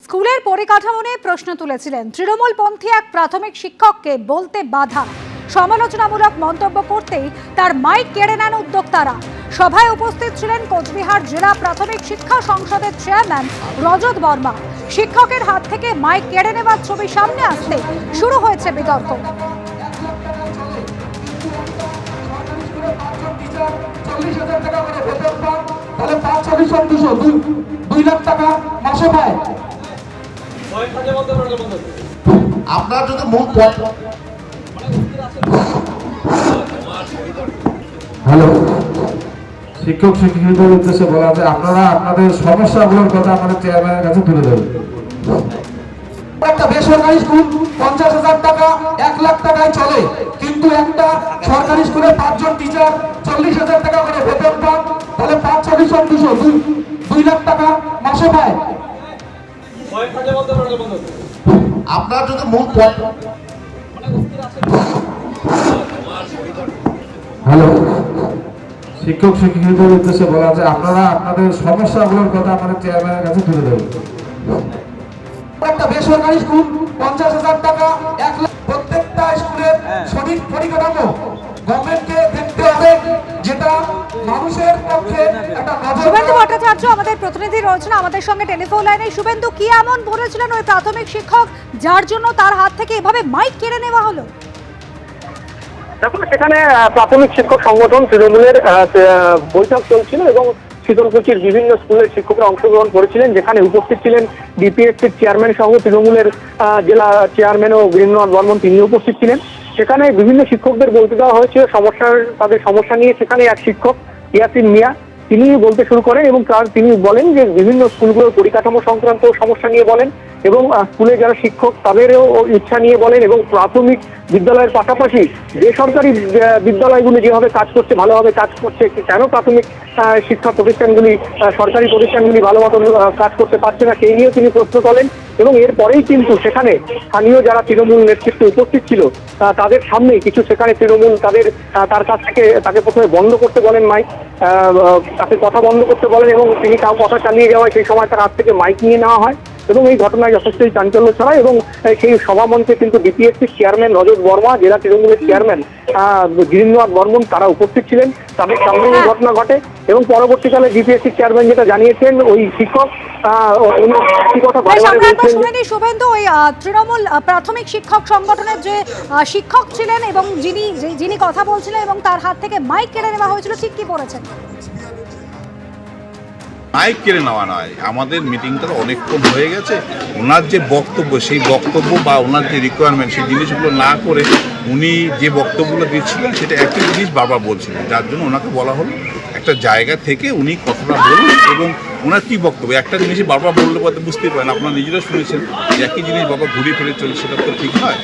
স্কুলের পরিকাঠামো নিয়ে প্রশ্ন তুলেছিলেন তৃণমূলপন্থী এক প্রাথমিক শিক্ষককে বলতে বাধা। সমালোচনামূলক মন্তব্য করতেই তার মাইক কেড়ে নেন উদ্যোক্তারা। সভায় উপস্থিত ছিলেন কোচবিহার জেলা প্রাথমিক শিক্ষা সংসদের চেয়ারম্যান রজত বর্মা। শিক্ষকের হাত থেকে মাইক কেড়ে নেওয়ার ছবি সামনে আসতে শুরু হয়েছে বিতর্ক। আপনার যদি মূল হ্যালো শিক্ষক শিক্ষিকাদের উদ্দেশ্যে বলা আছে, আপনারা আপনাদের সমস্যাগুলোর কথা আমাদের চেয়ারম্যানের কাছে তুলে দেবেন। একটা বেসরকারি স্কুল 50,000 টাকা 1 লাখ টাকায় চলে, কিন্তু একটা সরকারি স্কুলে 5 জন টিচার 40,000 টাকা করে বেতন পান, তাহলে 5-40-2 লাখ টাকা মাসে পায়। আপনার যদি মূল হ্যালো শিক্ষক শিক্ষিকাদের উদ্দেশ্যে বলা আছে, আপনারা আপনাদের সমস্যাগুলোর কথা আমাদের চেয়ারম্যানের কাছে তুলে দেবেন। একটা বেসরকারি স্কুল 50,000 টাকা 1 লাখ, প্রত্যেকটা স্কুলের সঠিক পরিকাঠামো গভর্নমেন্টকে দেখতে হবে, যেটা মানুষের পক্ষে একটা শুভেন্দু ভট্টাচার্য আমাদের প্রতিনিধি রয়েছেন আমাদের সঙ্গে টেলিফোন লাইনে। শুভেন্দু, কি এমন বলেছিলেন ওই প্রাথমিক শিক্ষক যার জন্য তার হাত থেকে এভাবে মাইক কেড়ে নেওয়া হলো? দেখুন, সেখানে প্রাথমিক শিক্ষক সংগঠন তৃণমূলের বৈঠক চলছিল এবং শীতলকুচির বিভিন্ন স্কুলের শিক্ষকরা অংশগ্রহণ করেছিলেন, যেখানে উপস্থিত ছিলেন ডিপিএসসির চেয়ারম্যান সহ তৃণমূলের জেলা চেয়ারম্যান ও গৃহনাথ বর্মন, তিনি উপস্থিত ছিলেন। সেখানে বিভিন্ন শিক্ষকদের বলতে দেওয়া হয়েছে তাদের সমস্যা নিয়ে। সেখানে এক শিক্ষক ইয়াসিন মিয়া তিনি বলতে শুরু করেন এবং তিনি বলেন যে বিভিন্ন স্কুলগুলোর পরিকাঠামো সংক্রান্ত সমস্যা নিয়ে বলেন এবং স্কুলে যারা শিক্ষক তাদেরও ইচ্ছা নিয়ে বলেন এবং প্রাথমিক বিদ্যালয়ের পাশাপাশি বেসরকারি বিদ্যালয়গুলো যেভাবে কাজ করছে, ভালোভাবে কাজ করছে, কেন প্রাথমিক শিক্ষা প্রতিষ্ঠানগুলি সরকারি প্রতিষ্ঠানগুলি ভালো মতো কাজ করতে পারছে না, সেই নিয়েও তিনি প্রশ্ন তোলেন। এবং এরপরেই কিন্তু সেখানে স্থানীয় যারা তৃণমূল নেতৃত্বে উপস্থিত ছিল তাদের সামনে কিছু সেখানে তৃণমূল তার কাছ থেকে তাকে প্রথমে বন্ধ করতে বলেন মাইক, তাকে কথা বন্ধ করতে বলেন এবং তিনি তাও কথা চালিয়ে যাওয়ায় সেই সময় তার হাত থেকে মাইক নিয়ে নেওয়া হয় এবং এই ঘটনায় যথেষ্টই চাঞ্চল্য ছড়ায়। এবং সেই সভামঞ্চে কিন্তু ডিপিএসসির চেয়ারম্যান রজত বর্মা, জেলা তৃণমূলের চেয়ারম্যান গিরিন্দ্রনাথ বর্মন তারা উপস্থিত ছিলেন, তাদের সামনে এই ঘটনা ঘটে এবং পরবর্তীকালে ডিপিএসসির চেয়ারম্যান যেটা জানিয়েছেন ওই শিক্ষক শুভেন্দু ওই তৃণমূল প্রাথমিক শিক্ষক সংগঠনের যে শিক্ষক ছিলেন এবং যিনি কথা বলছিলেন এবং তার হাত থেকে মাইক কেড়ে নেওয়া হয়েছিল, ঠিক কি করেছেন? মাইক কেড়ে নেওয়া নয়, আমাদের মিটিংটা অনেকক্ষণ হয়ে গেছে। ওনার যে বক্তব্য, সেই বক্তব্য বা ওনার যে রিকোয়ারমেন্ট, সেই জিনিসগুলো না করে উনি যে বক্তব্যগুলো দিচ্ছিলেন সেটা একই জিনিস বারবার বলছিলেন, যার জন্য ওনাকে বলা হলো একটা জায়গা থেকে উনি কথাটা বলুন এবং ওনার কী বক্তব্য। একটা জিনিসই বারবার বললে পরে বুঝতেই পারেন, আপনারা নিজেরা শুনেছেন একই জিনিস বারবার ঘুরিয়ে ফিরে চলে, সেটা তো ঠিক নয়।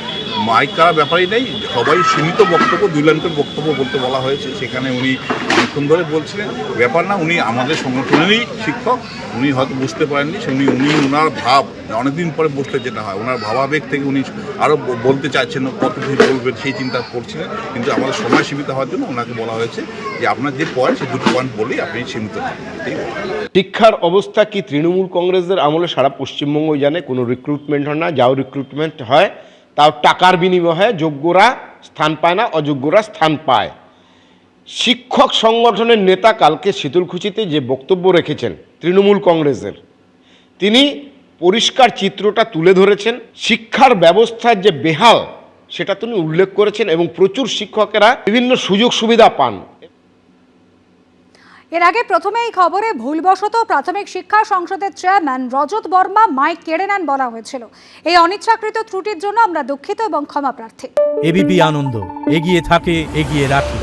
মাইক করার ব্যাপারই নেই, সবাই সীমিত বক্তব্য, 2 লাইনের বক্তব্য বলতে বলা হয়েছে। সেখানে উনি অনেকক্ষণ ধরে বলছিলেন, ব্যাপার না, উনি আমাদের সংগঠনেরই শিক্ষক, উনি হয়তো বুঝতে পারেননি। উনি ওনার ভাব, অনেকদিন পরে বসলে যেটা হয়, ওনার ভাবাবেগ থেকে উনি আরও বলতে চাইছেন, কত কিছু বলবেন সেই চিন্তা করছিলেন, কিন্তু আমাদের সময় সীমিত হওয়ার জন্য ওনাকে বলা হয়েছে যে আপনার যে পয়েন্ট, সেই 2টো পয়েন্ট বলেই আপনি সীমিত হন। শিক্ষার অবস্থা কি তৃণমূল কংগ্রেসদের আমলে সারা পশ্চিমবঙ্গ জানে, কোনো রিক্রুটমেন্ট হয় না, যাও রিক্রুটমেন্ট হয় তাও টাকার বিনিময়ে, যোগ্যরা স্থান পায় না, অযোগ্যরা স্থান পায়। শিক্ষক সংগঠনের নেতা কালকে শীতলকুচিতে যে বক্তব্য রেখেছেন তৃণমূল কংগ্রেসের, তিনি পরিষ্কার চিত্রটা তুলে ধরেছেন। শিক্ষার ব্যবস্থার যে বেহাল সেটা তিনি উল্লেখ করেছেন এবং প্রচুর শিক্ষকেরা বিভিন্ন সুযোগ সুবিধা পান। এর আগে প্রথমে এই খবরে ভুলবশত প্রাথমিক শিক্ষা সংসদের চেয়ারম্যান রজত বর্মা মাইক কেড়ে নেন বলা হয়েছিল। এই অনিচ্ছাকৃত ত্রুটির জন্য আমরা দুঃখিত এবং ক্ষমা প্রার্থী। এবিপি আনন্দ এগিয়ে থাকে, এগিয়ে রাখে।